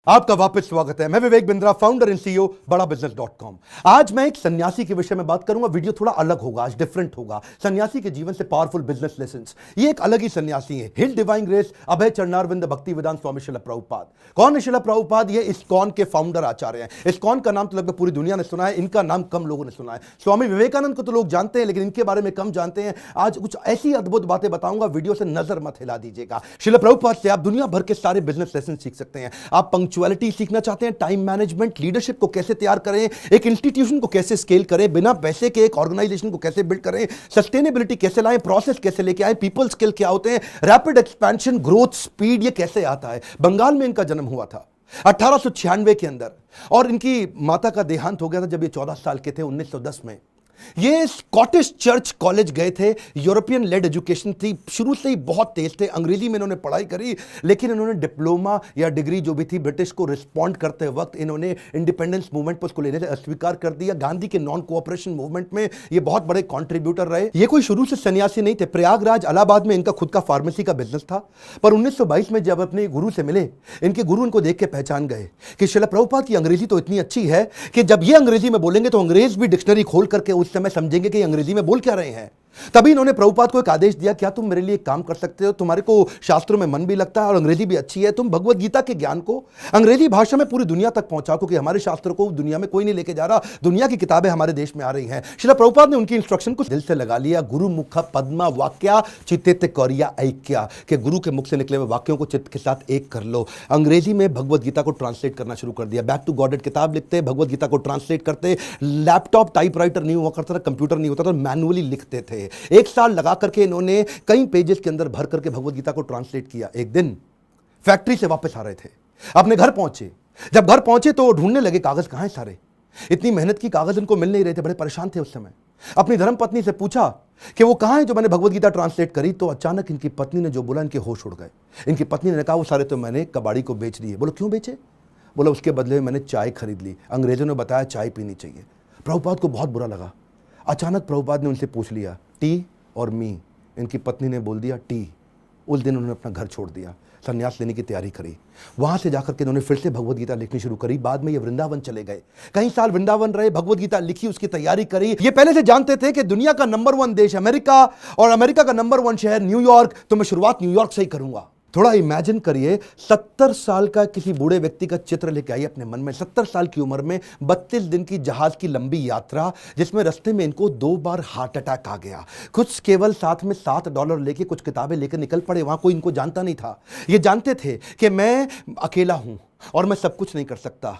आपका वापस स्वागत है। मैं Vivek Bindra, founder and CEO बड़ा बिजनेस .com। आज मैं एक सन्यासी के विषय में बात करूंगा। वीडियो थोड़ा अलग होगा, आज डिफरेंट होगा। सन्यासी के जीवन से पावरफुल बिजनेस लेसन्स। ये एक अलग ही सन्यासी है। हिल डिवाइन ग्रेस अभय चरणारविंद भक्ति वेदांत स्वामी श्रील प्रभुपाद। कौन है श्रील प्रभुपाद? ये इस्कॉन के फाउंडर आचार्य हैं। इस्कॉन का नाम तो लगभग पूरी दुनिया ने सुना है, इनका नाम कम लोगों ने सुना है। स्वामी विवेकानंद को तो लोग जानते हैं, लेकिन इनके बारे में कम जानते हैं। आज कुछ ऐसी अद्भुत बातें बताऊंगा, वीडियो से नजर मत हिला दीजिएगा। श्रील प्रभुपाद से आप दुनिया भर के सारे बिजनेस लेसन सीख सकते हैं। आप पंक्चुअलिटी सीखना चाहते हैं, टाइम मैनेजमेंट, लीडरशिप को कैसे तैयार करें, एक इंस्टीट्यूशन को कैसे स्केल करें, बिना पैसे के एक ऑर्गेनाइजेशन को कैसे बिल्ड करें, सस्टेनेबिलिटी कैसे लाएं, प्रोसेस कैसे लेके आए, पीपल स्किल क्या होते हैं, रैपिड एक्सपेंशन, ग्रोथ, स्पीड, ये कैसे आता है। बंगाल में इनका जन्म हुआ था 1896 के अंदर, और इनकी माता का देहांत हो गया था जब ये 14 साल के थे, 1910 में। ये स्कॉटिश चर्च कॉलेज गए थे। यूरोपियन लेड एजुकेशन थी, शुरू से ही बहुत तेज थे। अंग्रेजी में इन्होंने पढ़ाई करी, लेकिन इन्होंने डिप्लोमा या डिग्री जो भी थी ब्रिटिश को रिस्पॉन्ड करते वक्त इन्होंने इंडिपेंडेंस मूवमेंट पर उसको लेने से अस्वीकार कर दिया। गांधी के नॉन कोऑपरेशन मूवमेंट में ये बहुत बड़े कॉन्ट्रीब्यूटर रहे। ये कोई शुरू से सन्यासी नहीं थे। प्रयागराज इलाहाबाद में इनका खुद का फार्मेसी का बिजनेस था, पर 1922 में जब अपने गुरु से मिले, इनके गुरु इनको देख के पहचान गए कि श्रील प्रभुपाद की अंग्रेजी तो इतनी अच्छी है कि जब ये अंग्रेजी में बोलेंगे तो अंग्रेज भी डिक्शनरी खोल करके उस समय समझेंगे कि अंग्रेजी में बोल क्या रहे हैं। तभी इन्होंने प्रभुपाद को एक आदेश दिया, क्या तुम मेरे लिए एक काम कर सकते हो? तुम्हारे को शास्त्रों में मन भी लगता है और अंग्रेजी भी अच्छी है, तुम भगवत गीता के ज्ञान को अंग्रेजी भाषा में पूरी दुनिया तक पहुंचाओ, क्योंकि हमारे शास्त्रों को दुनिया में कोई नहीं लेके जा रहा। दुनिया की किताबें हमारे देश में आ रही हैं। श्रील प्रभुपाद ने उनकी इंस्ट्रक्शन को दिल से लगा लिया। गुरु मुख पद्मा वाक्या चित्ते कौरिया ऐक्या, के गुरु के मुख से निकले हुए वाक्यों को चित्त के साथ एक कर लो। अंग्रेजी में भगवत गीता को ट्रांसलेट करना शुरू कर दिया। बैक टू गॉडेड किताब लिखते, भगवत गीता को ट्रांसलेट करते। लैपटॉप टाइपराइटर नहीं हुआ करता था, कंप्यूटर नहीं होता था, मैनुअली लिखते थे। एक साल लगा करके इन्होंने कई पेजेस के अंदर भर करके भगवत गीता को ट्रांसलेट किया। एक दिन फैक्ट्री से वापस आ रहे थे, अपने घर पहुंचे। जब घर पहुंचे तो ढूंढने लगे कागज कहां हैं सारे। इतनी मेहनत की, कागज इनको मिल नहीं रहे थे, बड़े परेशान थे उस समय। अपनी धर्मपत्नी से पूछा कि वो कहां है जो मैंने भगवत गीता ट्रांसलेट करी। तो अचानक इनकी पत्नी ने जो बोला, इनके होश उड़ गए। इनकी पत्नी ने कहा, वो सारे तो मैंने कबाड़ी को बेच दिए। बोलो क्यों बेचे? बोला उसके बदले में मैंने चाय खरीद ली, अंग्रेजों ने बताया चाय पीनी चाहिए। प्रभुपाद को बहुत बुरा लगा। अचानक प्रभुपाद ने उनसे पूछ लिया, टी और मी? इनकी पत्नी ने बोल दिया टी। उस दिन उन्होंने अपना घर छोड़ दिया, संन्यास लेने की तैयारी करी। वहां से जाकर के इन्होंने फिर से भगवत गीता लिखनी शुरू करी। बाद में ये वृंदावन चले गए, कई साल वृंदावन रहे, भगवत गीता लिखी, उसकी तैयारी करी। ये पहले से जानते थे कि दुनिया का नंबर 1 देश अमेरिका और अमेरिका का नंबर 1 शहर न्यूयॉर्क, तो मैं शुरुआत न्यूयॉर्क से ही करूंगा। थोड़ा इमेजिन करिए, 70 साल का किसी बूढ़े व्यक्ति का चित्र लेके आइए अपने मन में। 70 साल की उम्र में 32 दिन की जहाज की लंबी यात्रा, जिसमें रास्ते में इनको 2 बार हार्ट अटैक आ गया। कुछ केवल साथ में $7 लेके कुछ किताबें लेकर निकल पड़े। वहां कोई इनको जानता नहीं था। ये जानते थे कि मैं अकेला हूं और मैं सब कुछ नहीं कर सकता।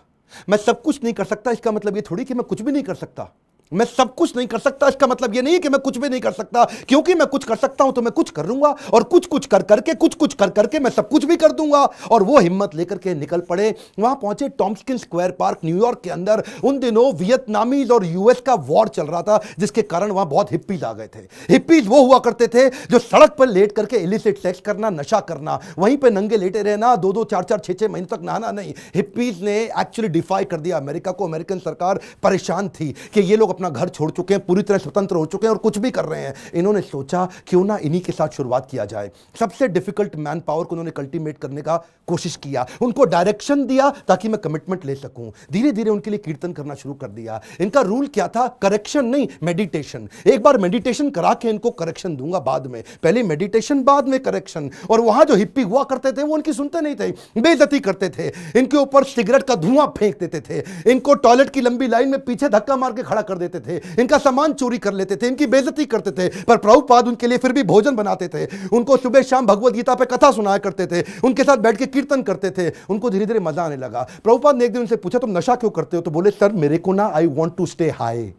मैं सब कुछ नहीं कर सकता इसका मतलब ये थोड़ी कि मैं कुछ भी नहीं कर सकता। मैं सब कुछ नहीं कर सकता इसका मतलब यह नहीं कि मैं कुछ भी नहीं कर सकता, क्योंकि मैं कुछ कर सकता हूं तो मैं कुछ कर लूंगा, और कुछ कुछ कर करके मैं सब कुछ भी कर दूंगा। और वो हिम्मत लेकर के निकल पड़े। वहां पहुंचे टॉम्स्किन स्क्वायर पार्क न्यूयॉर्क के अंदर। उन दिनों वियतनामीज और यूएस का वॉर चल रहा था, जिसके कारण वहां बहुत हिप्पीज आ गए थे। हिप्पीज वो हुआ करते थे जो सड़क पर लेट करके इलिसिट सेक्स करना, नशा करना, वहीं पर नंगे लेटे रहना, 2-2, 4-4, 6-6 महीने तक नहाना नहीं। हिप्पीज ने एक्चुअली डिफाई कर दिया अमेरिका को। अमेरिकन सरकार परेशान थी कि ये लोग अपना घर छोड़ चुके हैं, पूरी तरह स्वतंत्र हो चुके हैं और कुछ भी कर रहे हैं। इन्होंने सोचा क्यों ना इन्हीं के साथ शुरुआत किया जाए। सबसे डिफिकल्ट मैन पावर को उन्होंने कल्टीमेट करने का कोशिश किया, उनको डायरेक्शन दिया ताकि मैं कमिटमेंट ले सकूं। धीरे धीरे उनके लिए कीर्तन करना शुरू कर दिया। इनका रूल क्या था? करेक्शन नहीं, मेडिटेशन। एक बार मेडिटेशन करा के इनको करेक्शन दूंगा बाद में, पहले मेडिटेशन बाद में करेक्शन। और वहां जो हिप्पी हुआ करते थे वो उनकी सुनते नहीं थे, बेइज्जती करते थे, इनके ऊपर सिगरेट का धुआं फेंक देते थे, इनको टॉयलेट की लंबी लाइन में पीछे धक्का मार के खड़ा कर देते थे, इनका सामान चोरी कर लेते थे, इनकी बेइज्जती करते थे। पर प्रभुपाद उनके लिए फिर भी भोजन बनाते थे, उनको सुबह शाम भगवत गीता पे कथा सुनाया करते थे, उनके साथ बैठ के कीर्तन करते थे। उनको धीरे धीरे मजा आने लगा। प्रभुपाद ने एक दिन उनसे पूछा, तुम नशा क्यों करते हो? तो बोले, सर मेरे को ना, I want to stay high.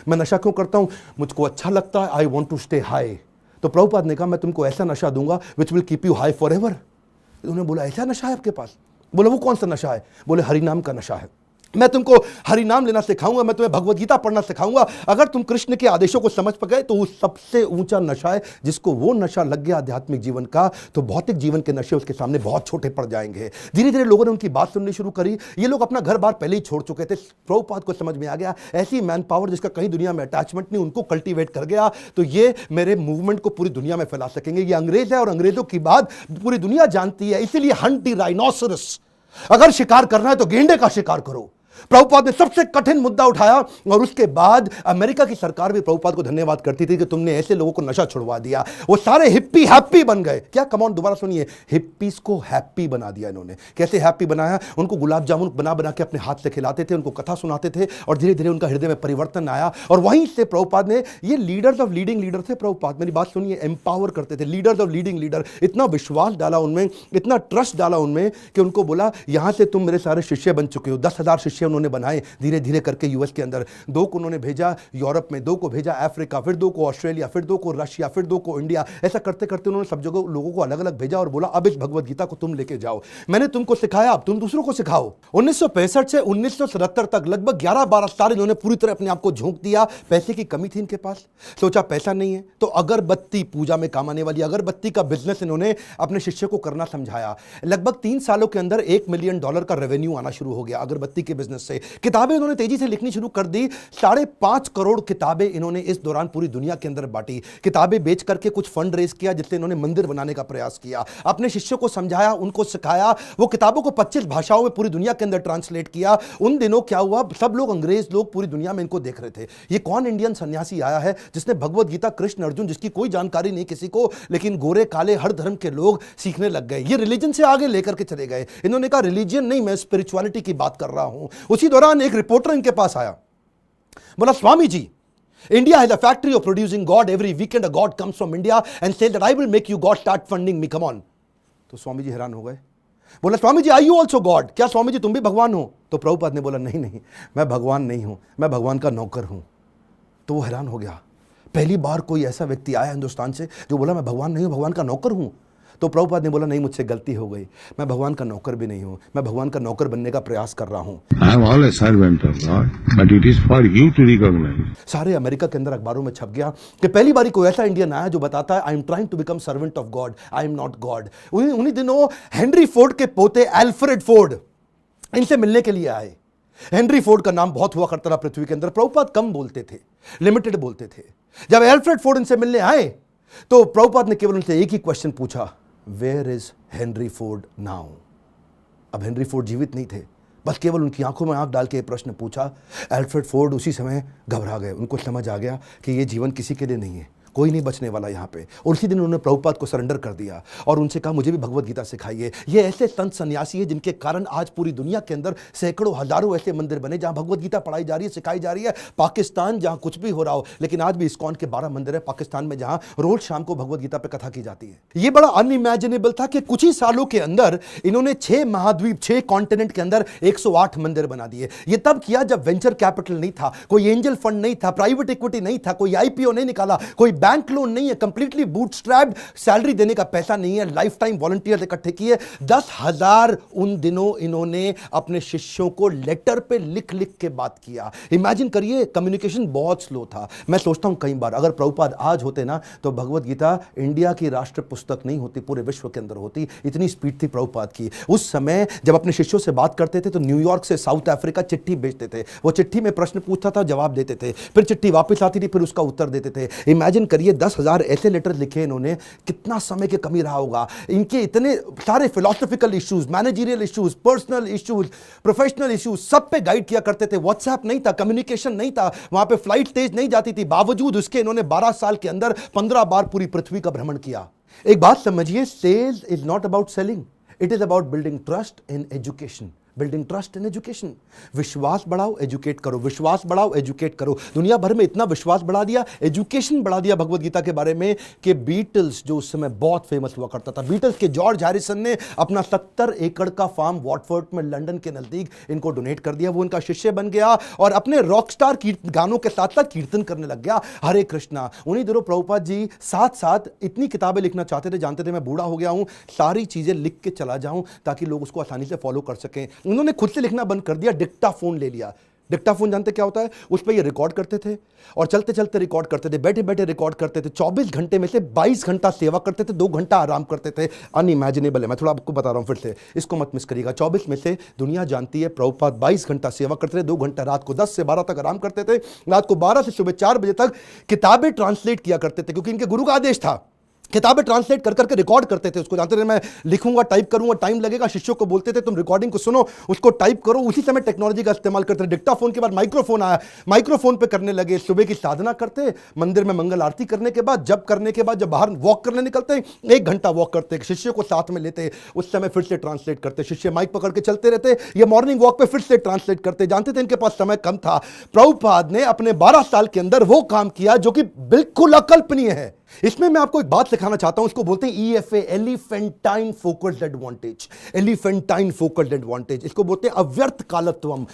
मैं नशा क्यों करता हूं? मुझको अच्छा लगता है, I want to stay high. तो प्रभुपाद ने कहा, मैं तुमको ऐसा नशा दूंगा which will keep you high forever. उन्होंने बोला, ऐसा नशा है आपके पास? बोले, वो कौन सा नशा है? बोले, हरिनाम का नशा है। मैं तुमको हरि नाम लेना सिखाऊंगा, मैं तुम्हें भगवत गीता पढ़ना सिखाऊंगा। अगर तुम कृष्ण के आदेशों को समझ गए तो वो सबसे ऊंचा नशा है। जिसको वो नशा लग गया आध्यात्मिक जीवन का, तो भौतिक जीवन के नशे उसके सामने बहुत छोटे पड़ जाएंगे। धीरे धीरे लोगों ने उनकी बात सुननी शुरू करी। ये लोग अपना घर बार पहले ही छोड़ चुके थे। प्रभुपाद को समझ में आ गया ऐसी मैन पावर जिसका कहीं दुनिया में अटैचमेंट नहीं, उनको कल्टीवेट कर गया तो ये मेरे मूवमेंट को पूरी दुनिया में फैला सकेंगे। ये अंग्रेज है और अंग्रेजों की बात पूरी दुनिया जानती है, इसीलिए हंट द राइनोसरस अगर शिकार करना है तो गेंडे का शिकार करो। प्रभुपाद ने सबसे कठिन मुद्दा उठाया और उसके बाद अमेरिका की सरकार भी प्रभुपाद को धन्यवाद करती थी कि तुमने ऐसे लोगों को नशा छुड़वा दिया। वो सारे हिप्पी हैप्पी बन गए। क्या, कम ऑन, दोबारा सुनिए, हिप्पीज को हैप्पी बना दिया इन्होंने। कैसे हैप्पी बनाया? उनको गुलाब जामुन बना बना के अपने हाथ से खिलाते थे, उनको कथा सुनाते थे और धीरे धीरे उनका हृदय में परिवर्तन आया। और वहीं से प्रभुपाद ने, ये लीडर्स ऑफ लीडिंग लीडर थे प्रभुपाद, मेरी बात सुनिए, एम्पावर करते थे, लीडर्स ऑफ लीडिंग लीडर। इतना विश्वास डाला उनमें, इतना ट्रस्ट डाला उनमें कि उनको बोला यहां से तुम मेरे सारे शिष्य बन चुके हो। 10,000 शिष्य उन्होंने बनाए धीरे धीरे करके यूएस के अंदर। 2 को उन्होंने भेजा यूरोप में, 2 को भेजा अफ्रीका, फिर 2 को ऑस्ट्रेलिया, फिर 2 को रशिया, फिर 2 को इंडिया। ऐसा करते करते उन्होंने सब जगह लोगों को अलग अलग भेजा और बोला अब इस भगवत गीता को तुम लेके जाओ। मैंने तुमको सिखाया, अब तुम दूसरों को सिखाओ। 1965 से 1977 तक लगभग 11-12 साल इन्होंने पूरी तरह अपने आप को झोंक दिया। पैसे की कमी थी इनके पास, सोचा पैसा नहीं है तो अगरबत्ती, पूजा में काम आने वाली अगरबत्ती का बिजनेस इन्होंने अपने शिष्य को करना समझाया। लगभग 3 सालों के अंदर $1 मिलियन का रेवेन्यू आना शुरू हो गया अगरबत्ती के बिजनेस से। किताबें इन्होंने तेजी से लिखनी शुरू कर दी। 5.5 करोड़ किताबें इन्होंने इस दौरान पूरी दुनिया के अंदर बांटी। किताबें बेच करके कुछ फंड रेज किया जिससे इन्होंने मंदिर बनाने का प्रयास किया। अपने शिष्यों को समझाया, उनको सिखाया। वो किताबों को 25 भाषाओं में पूरी दुनिया के अंदर ट्रांसलेट किया। उन दिनों क्या हुआ, सब लोग, अंग्रेज लोग पूरी दुनिया में इनको देख रहे थे। ये कौन इंडियन सन्यासी आया है जिसने भगवत गीता, कृष्ण अर्जुन, जिसकी कोई जानकारी नहीं किसी को, लेकिन गोरे काले हर धर्म के लोग सीखने लग गए। ये रिलीजन से आगे लेकर के चले गए। इन्होंने कहा रिलीजन नहीं, मैं स्पिरिचुअलिटी की बात कर रहा हूं। उसी दौरान एक रिपोर्टर इनके पास आया, बोला Swami ji, India has a factory of producing God. Every weekend a God comes from India and says that I will make you God, start funding me, come on. तो स्वामी जी हैरान हो गए। बोला Swami ji, are you also God? क्या स्वामी जी तुम भी भगवान हो? तो प्रभुपाद ने बोला नहीं नहीं, मैं भगवान नहीं हूं, मैं भगवान का नौकर हूं। तो वो हैरान हो गया। पहली बार कोई ऐसा व्यक्ति आया हिंदुस्तान से जो बोला मैं भगवान नहीं हूं, भगवान का नौकर हूं। तो प्रभुपाद ने बोला नहीं, मुझसे गलती हो गई, मैं भगवान का नौकर भी नहीं हूं, मैं भगवान का नौकर बनने का प्रयास कर रहा हूं। I am all a servant of God, but it is for you to recognize. सारे अमेरिका के अंदर अखबारों में छप गया कि पहली बारी कोई ऐसा इंडियन आया जो बताता है I am trying to become servant of God, I am not God. उन्हीं दिनों हेनरी फोर्ड के पोते एल्फ्रेड फोर्ड इनसे मिलने के लिए आए। हेनरी फोर्ड का नाम बहुत हुआ करता था पृथ्वी के अंदर। प्रभुपाद कम बोलते थे, लिमिटेड बोलते थे। जब एल्फ्रेड फोर्ड इनसे मिलने आए तो प्रभुपाद ने केवल उनसे एक ही क्वेश्चन पूछा, where is Henry Ford now? अब हेनरी फोर्ड जीवित नहीं थे, बस केवल उनकी आंखों में आंख डाल के प्रश्न पूछा। एल्फ्रेड फोर्ड उसी समय घबरा गए। उनको समझ आ गया कि ये जीवन किसी के लिए नहीं है, कोई नहीं बचने वाला यहाँ पे। और उसी दिन उन्होंने प्रभुपाद को सरेंडर कर दिया और उनसे कहा मुझे भी भगवत गीता सिखाइए। ये ऐसे संत सन्यासी है जिनके कारण आज पूरी दुनिया के अंदर सैकड़ों हजारों ऐसे मंदिर बने जहां भगवत गीता पढ़ाई जा रही है, सिखाई जा रही है। पाकिस्तान जहां कुछ भी हो रहा हो, लेकिन आज भी इस्कॉन के 12 मंदिर है पाकिस्तान में जहां रोज शाम को भगवत गीता पे कथा की जाती है। ये बड़ा अनइमेजिनेबल था कि कुछ ही सालों के अंदर इन्होंने 6 महाद्वीप, 6 कॉन्टिनेंट के अंदर 108 मंदिर बना दिए। ये तब किया जब वेंचर कैपिटल नहीं था, कोई एंजल फंड नहीं था, प्राइवेट इक्विटी नहीं था, कोई आईपीओ नहीं निकाला, कोई बैंक लोन नहीं है, कंप्लीटली बूटस्ट्रैप्ड, सैलरी देने का पैसा नहीं है, लाइफ टाइम वॉलंटियर्स इकट्ठे किए। 10,000 उन दिनों इन्होंने अपने शिष्यों को लेटर पे लिख लिख के बात किया। इमेजिन करिए, कम्युनिकेशन बहुत स्लो था। मैं सोचता हूं कई बार अगर प्रभुपाद आज होते ना तो भगवत गीता इंडिया की राष्ट्र पुस्तक नहीं होती, पूरे विश्व के अंदर होती। इतनी स्पीड थी प्रभुपाद की। उस समय जब अपने शिष्यों से बात करते थे तो न्यूयॉर्क से साउथ अफ्रीका चिट्ठी भेजते थे। वो चिट्ठी में प्रश्न पूछता था, जवाब देते थे, फिर चिट्ठी वापस आती थी, फिर उसका उत्तर देते थे। इमेजिन करिए 10,000 ऐसे लेटर लिखे इन्होंने, कितना समय की कमी रहा होगा। इनके इतने सारे philosophical issues, managerial issues, personal issues, professional issues, सब पे गाइड किया करते थे। व्हाट्सएप नहीं था, कम्युनिकेशन नहीं था, वहां पे फ्लाइट तेज नहीं जाती थी। बावजूद उसके इन्होंने 12 साल के अंदर 15 बार पूरी पृथ्वी का भ्रमण किया। एक बात समझिए, sales is not about selling, it is about building trust in education. Building trust in education. विश्वास बढ़ाओ, एजुकेट करो, विश्वास बढ़ाओ, एजुकेट करो। दुनिया भर में इतना विश्वास बढ़ा दिया, एजुकेशन बढ़ा दिया भगवत गीता के बारे में कि बीटल्स, जो उस समय बहुत फेमस हुआ करता था, बीटल्स के जॉर्ज हैरिसन ने अपना 70 एकड़ का फार्म वॉटफोर्ड में लंदन के नजदीक इनको डोनेट कर दिया। वो इनका शिष्य बन गया और अपने रॉकस्टार गानों के साथ साथ कीर्तन करने लग गया, हरे कृष्णा। उन्हीं दिनों प्रभुपाद जी साथ साथ इतनी किताबें लिखना चाहते थे, जानते थे मैं बूढ़ा हो गया हूं, सारी चीजें लिख के चला जाऊं ताकि लोग उसको आसानी से फॉलो कर सकें। उन्होंने खुद से लिखना बंद कर दिया, डिक्टाफोन ले लिया। डिक्टाफोन जानते क्या होता है? उस पर ये रिकॉर्ड करते थे और चलते चलते रिकॉर्ड करते थे, बैठे बैठे रिकॉर्ड करते थे। 24 घंटे में से 22 घंटा सेवा करते थे, 2 घंटा आराम करते थे। अनइमेजिनेबल है, मैं थोड़ा आपको बता रहा हूं फिर से, इसको मत मिस करिएगा। 24 में से दुनिया जानती है प्रभुपाद 22 घंटा सेवा करते थे, 2 घंटा रात को 10 से 12 तक आराम करते थे, रात को 12 से सुबह 4 बजे तक किताबें ट्रांसलेट किया करते थे, क्योंकि इनके गुरु का आदेश था किताबें ट्रांसलेट कर करके रिकॉर्ड करते थे उसको, जानते थे मैं लिखूंगा टाइप करूंगा टाइम लगेगा, शिष्यों को बोलते थे तुम रिकॉर्डिंग को सुनो उसको टाइप करो। उसी समय टेक्नोलॉजी का इस्तेमाल करते थे। डिक्टाफोन के बाद माइक्रोफोन आया, माइक्रोफोन पे करने लगे। सुबह की साधना करते, मंदिर में मंगल आरती करने के बाद, जब करने के बाद जब बाहर वॉक करने निकलते 1 घंटा वॉक करते, शिष्य को साथ में लेते, उस समय फिर से ट्रांसलेट करते, शिष्य माइक पकड़ के चलते रहते, ये मॉर्निंग वॉक पे फिर से ट्रांसलेट करते। जानते थे इनके पास समय कम था। प्रभुपाद ने अपने 12 साल के अंदर वो काम किया जो कि बिल्कुल अकल्पनीय है। इसमें मैं आपको एक बात सिखाना चाहता हूं, इसको बोलते हैं EFA, elephantine focused advantage. Elephantine focused advantage, इसको बोलते हैं अव्यर्थ कालत्वम।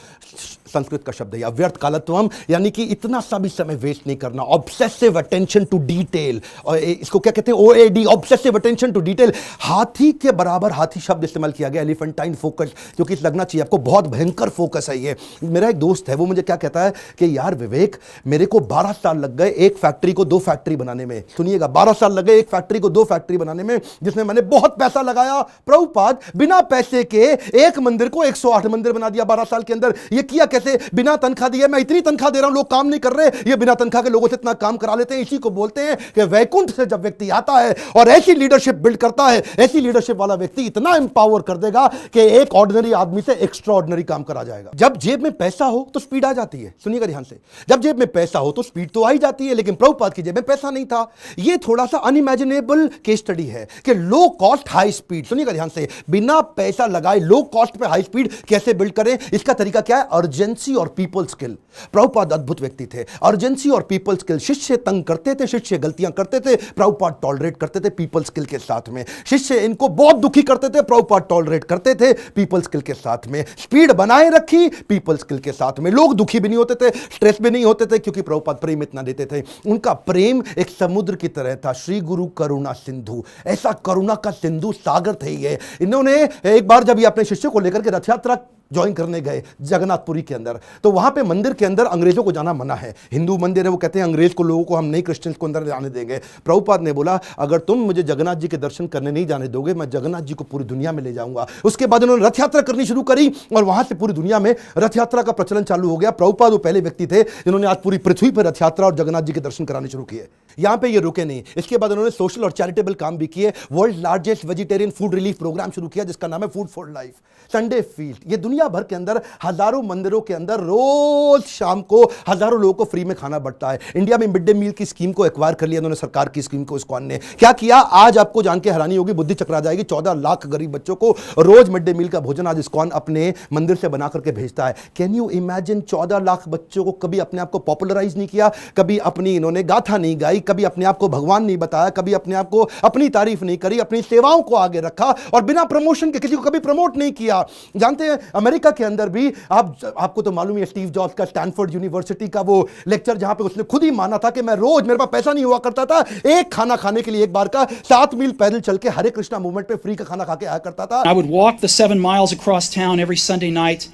संस्कृत का शब्द है अव्यर्थ कालत्वम, यानी कि इतना सा भी समय वेस्ट नहीं करना, ऑब्सेसिव अटेंशन टू डिटेल। और इसको क्या कहते हैं OAD, obsessive attention to detail. हाथी के बराबर हाथी शब्द इस्तेमाल किया गया, एलिफेंटाइन फोकस, क्योंकि लगना चाहिए आपको बहुत भयंकर फोकस है ये। मेरा एक दोस्त है, वो मुझे क्या कहता है कि यार विवेक, मेरे को 12 साल लग गए एक फैक्ट्री को 2 फैक्ट्री बनाने में। सुनिएगा, 12 साल लगे एक फैक्ट्री को 2 फैक्ट्री बनाने में, जिसमें मैंने बहुत पैसा लगाया। प्रभुपाद बिना पैसे के एक मंदिर को 108 मंदिर बना दिया 12 साल के अंदर। ये किया कैसे? बिना तनख्वाह दिए। मैं इतनी तनख्वाह दे रहा हूं, लोग काम नहीं कर रहे, ये बिना तनख्वाह के लोगों से इतना काम करा लेते हैं। इसी को बोलते हैं कि वैकुंठ से जब व्यक्ति आता है और ऐसी लीडरशिप बिल्ड करता है, ऐसी लीडरशिप वाला व्यक्ति इतना एम्पावर कर देगा कि एक ऑर्डिनरी आदमी से एक्स्ट्रा ऑर्डिनरी काम करा जाएगा। जब जेब में पैसा हो तो स्पीड आ जाती है। सुनिएगा ध्यान से, जब जेब में पैसा हो तो स्पीड तो आ ही जाती है, लेकिन प्रभुपाद की जेब में पैसा नहीं था। ये थोड़ा सा अनइमेजिनेबल केस स्टडी है कि लो कॉस्ट हाई स्पीड। सुनिएगा ध्यान से, बिना पैसा लगाए लो कॉस्ट पे हाई स्पीड कैसे बिल्ड करें? इसका तरीका क्या है? अर्जेंसी और पीपल स्किल। प्रभुपाद अद्भुत व्यक्ति थे। अर्जेंसी और पीपल स्किल। शिष्य तंग करते थे, शिष्य गलतियां करते थे, प्रभुपाद टॉलरेट करते थे पीपल स्किल के साथ में। शिष्य इनको बहुत दुखी करते थे, प्रभुपाद टॉलरेट करते थे पीपल स्किल के साथ में। स्पीड बनाए रखी पीपल स्किल के साथ में। लोग दुखी भी नहीं होते थे, स्ट्रेस भी नहीं होते थे, क्योंकि प्रभुपाद प्रेम इतना देते थे। उनका प्रेम एक समुद्र की तरह था। श्री गुरु करुणा सिंधु, ऐसा करुणा का सिंधु सागर थे ये। इन्होंने एक बार जब ये अपने शिष्यों को लेकर के रथ यात्रा ज्वाइन करने गए जगन्नाथपुरी के अंदर, तो वहां पे मंदिर के अंदर अंग्रेजों को जाना मना है। हिंदू मंदिर है, वो कहते हैं अंग्रेज को, लोगों को हम नहीं, क्रिश्चियंस को अंदर जाने देंगे। प्रभुपाद ने बोला अगर तुम मुझे जगन्नाथ जी के दर्शन करने नहीं जाने दोगे, मैं जगन्नाथ जी को पूरी दुनिया में ले जाऊंगा। उसके बाद उन्होंने रथ यात्रा करनी शुरू करी और वहां से पूरी दुनिया में रथ यात्रा का प्रचलन चालू हो गया। प्रभुपाद वो पहले व्यक्ति थे जिन्होंने आज पूरी पृथ्वी पर रथ यात्रा और जगन्नाथ जी के दर्शन कराने शुरू किए। यहां पे ये रुके नहीं, इसके बाद उन्होंने सोशल और चैरिटेबल काम भी किए। World largest vegetarian food relief programme शुरू किया जिसका नाम है food for life. Sunday feast, ये दुनिया भर के अंदर हजारों मंदिरों के अंदर रोज शाम को हजारों लोगों को फ्री में खाना बढ़ता है। इंडिया में मिड डे मील की स्कीम को एक्वायर कर लिया उन्होंने, सरकार की स्कीम को इस्कॉन ने। क्या किया आज आपको जान के हैरानी होगी, बुद्धि चकरा जाएगी। 14 लाख गरीब बच्चों को रोज मिड डे मील का भोजन आज इस्कॉन अपने मंदिर से बना करके भेजता है। Can you imagine? 14 लाख बच्चों को कभी अपने आप को पॉपुलराइज नहीं किया, कभी अपनी इन्होंने गाथा नहीं गाई, कभी अपने आप को भगवान नहीं बताया, कभी अपने आप को अपनी तारीफ नहीं करी, अपनी सेवाओं को आगे रखा और बिना प्रमोशन के किसी को कभी प्रमोट नहीं किया। जानते हैं अमेरिका के अंदर भी आपको तो मालूम है स्टीव जॉब्स का स्टैनफोर्ड यूनिवर्सिटी का वो लेक्चर, जहां पे उसने खुद ही माना था कि मैं रोज, मेरे पास पैसा नहीं हुआ करता था, एक खाना खाने के लिए एक बार का 7 मील पैदल चल के हरे कृष्णा मूवमेंट पे फ्री का खाना खा के आया करता था। I would walk the 7 miles across town every Sunday night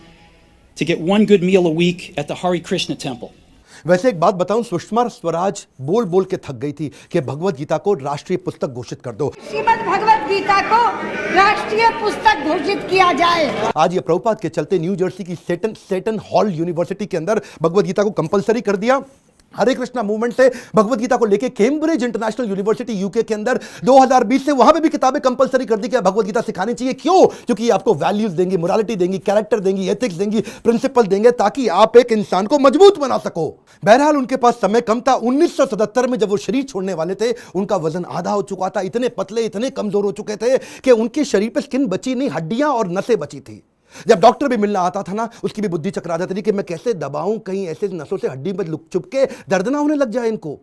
to get one good meal a week at the Hare Krishna temple. वैसे एक बात बताऊं, सुषमा स्वराज बोल बोल के थक गई थी कि भगवत गीता को राष्ट्रीय पुस्तक घोषित कर दो, श्रीमद् भगवत गीता को राष्ट्रीय पुस्तक घोषित किया जाए। आज ये प्रभुपाद के चलते न्यू जर्सी की सेटन हॉल यूनिवर्सिटी के अंदर भगवत गीता को कंपलसरी कर दिया। हरे कृष्णा मूवमेंट से भगवत गीता को लेके कैम्ब्रिज इंटरनेशनल यूनिवर्सिटी यूके के अंदर 2020 से वहां पे भी किताबें कंपलसरी कर दी कि भगवत गीता सिखानी चाहिए। क्यों? क्योंकि ये आपको वैल्यूज देंगी, मोरालिटी देंगी, कैरेक्टर देंगी, एथिक्स देंगी, प्रिंसिपल देंगे, ताकि आप एक इंसान को मजबूत बना सको। बहरहाल उनके पास समय कम था। 1977 में जब वो शरीर छोड़ने वाले थे, उनका वजन आधा हो चुका था, इतने पतले, इतने कमजोर हो चुके थे कि उनके शरीर पे स्किन बची नहीं, हड्डियां और नसें बची थी। जब डॉक्टर भी मिलना आता था ना, उसकी भी बुद्धि चकरा जाती थी कि मैं कैसे दबाऊं, कहीं ऐसे नसों से हड्डी में लुक चुप के दर्द ना होने लग जाए इनको।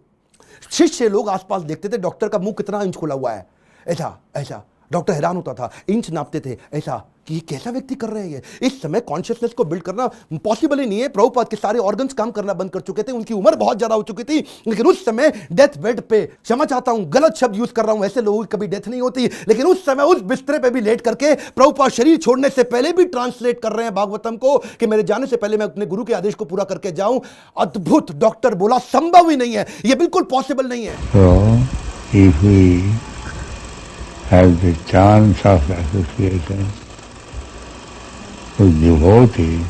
शिष्य लोग आसपास देखते थे डॉक्टर का मुंह कितना इंच खुला हुआ है, ऐसा ऐसा। डॉक्टर हैरान होता था, इंच नापते थे ऐसा कि ये कैसा व्यक्ति कर रहे हैं ये। इस समय कॉन्शियसनेस को बिल्ड करना पॉसिबल ही नहीं है। प्रभुपाद के सारे ऑर्गन्स काम करना बंद कर चुके थे, उनकी उम्र बहुत ज्यादा हो चुकी थी, लेकिन उस समय डेथ बेड पे, क्षमा चाहता हूं गलत शब्द यूज कर रहा हूं, ऐसे लोगों की कभी डेथ नहीं होती, लेकिन उस समय उस बिस्तरे पे भी लेट करके प्रभुपाद शरीर छोड़ने से पहले भी ट्रांसलेट कर रहे हैं भागवतम को कि मेरे जाने से पहले मैं अपने गुरु के आदेश को पूरा करके जाऊं। अद्भुत। डॉक्टर बोला संभव ही नहीं है, ये बिल्कुल पॉसिबल नहीं है। So, if we have the chance of association with devotees,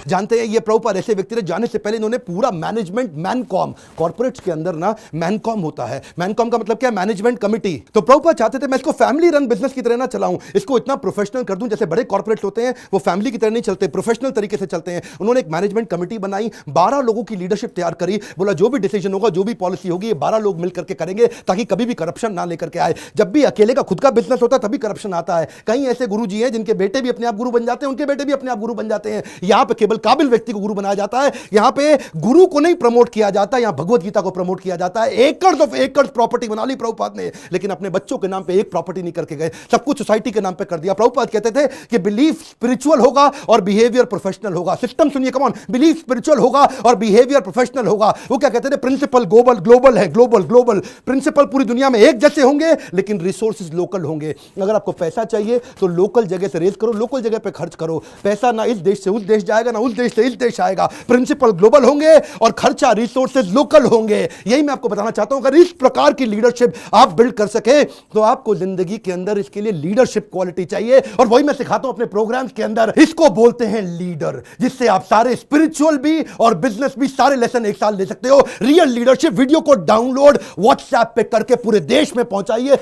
जानते हैं ये प्रभुपाद ऐसे व्यक्ति थे, जाने से पहले इन्होंने पूरा मैनेजमेंट मैनकॉम, कॉर्पोरेट्स के अंदर ना मैनकॉम होता है, मैनकॉम का मतलब क्या, मैनेजमेंट कमिटी। तो प्रभुपाद चाहते थे मैं इसको फैमिली रन बिजनेस की तरह ना चलाऊं, इसको इतना प्रोफेशनल कर दूं, जैसे बड़े कॉर्पोरेट्स होते हैं वो फैमिली की तरह नहीं चलते, प्रोफेशनल तरीके से चलते हैं। उन्होंने एक मैनेजमेंट कमिटी बनाई, 12 लोगों की लीडरशिप तैयार करी, बोला जो भी डिसीजन होगा, जो भी पॉलिसी होगी, ये 12 लोग मिलकर के करेंगे, ताकि कभी भी करप्शन ना लेकर के आए। जब भी अकेले का खुद का बिजनेस होता है तभी करप्शन आता है। कई ऐसे गुरुजी हैं जिनके बेटे भी अपने आप गुरु बन जाते हैं, उनके बेटे भी अपने आप गुरु बन जाते हैं। यहां पे केवल काबिल व्यक्ति को गुरु बनाया जाता है, यहां पे गुरु को नहीं प्रमोट किया जाता, यहां भगवत गीता को प्रमोट किया जाता है। एकर्स ऑफ एकर्स प्रॉपर्टी बना ली प्रभुपाद ने, लेकिन अपने बच्चों के नाम पे एक प्रॉपर्टी नहीं करके गए, सब कुछ सोसाइटी के नाम पे कर दिया। प्रभुपाद कहते थे कि बिलीफ स्पिरिचुअल होगा और बिहेवियर प्रोफेशनल होगा। सिस्टम सुनिए, कम ऑन, बिलीफ स्पिरिचुअल होगा और बिहेवियर प्रोफेशनल होगा। वो क्या कहते थे, प्रिंसिपल ग्लोबल है, ग्लोबल प्रिंसिपल पूरी दुनिया में एक जैसे होंगे, लेकिन रिसोर्सेज लोकल होंगे। अगर आपको पैसा चाहिए तो लोकल जगह से रेज करो, लोकल जगह पे खर्च करो। पैसा ना इस देश से उस देश जाएगा, ना उस देश से इस देश आएगा। प्रिंसिपल ग्लोबल होंगे और खर्चा रिसोर्सेज लोकल होंगे। यही मैं आपको बताना चाहता हूं। अगर इस प्रकार की लीडरशिप आप बिल्ड कर सके तो आपको जिंदगी के अंदर इसके लिए लीडरशिप क्वालिटी चाहिए, और वही मैं सिखाता हूं अपने प्रोग्राम्स के अंदर। इसको बोलते हैं लीडर, जिससे आप सारे स्पिरिचुअल भी और बिजनेस भी सारे लेसन एक साल ले सकते हो। रियल लीडरशिप वीडियो को डाउनलोड व्हाट्सएप पे करके पूरे देश में पहुंचाइए।